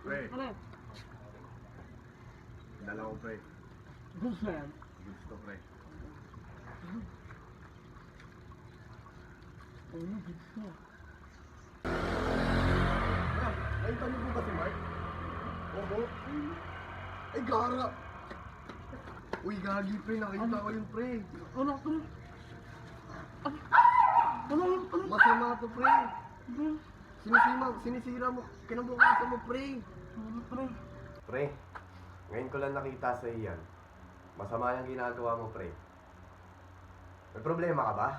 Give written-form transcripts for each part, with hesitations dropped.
Pre, Pre, dala ko pre. gusto yan. Gusto pre. Ano, gusto. Nakita niyo po ba si Mark? Oo. Ay, gara! Uy, gagi pre, nakita ko yung pre. Ano, pre? Ano, ano? Masama to pre. Pre, Sinisira mo, kinabukasan mo pre. ano, pre? Pre, ngayon ko lang nakita sa iyan. Masama yung ginagawa mo pre. May problema ka ba?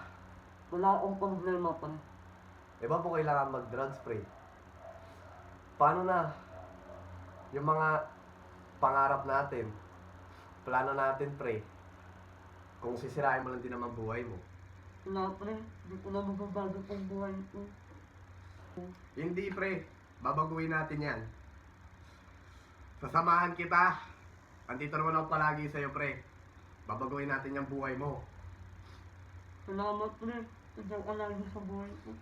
Wala akong problema, pre. Di ba po kailangan mag-drugs pre? Paano na? Yung mga pangarap natin, plano natin pre, kung sisirain mo lang din naman buhay mo. Wala, pre. Hindi ko na mababago pang buhay ko. Hindi pre, babaguhin natin yan. Sasamahan kita. Andito naman ako palagi sa'yo pre. Babaguhin natin yung buhay mo. Salamat, pre. Ikaw ka lagi sa buhay ko.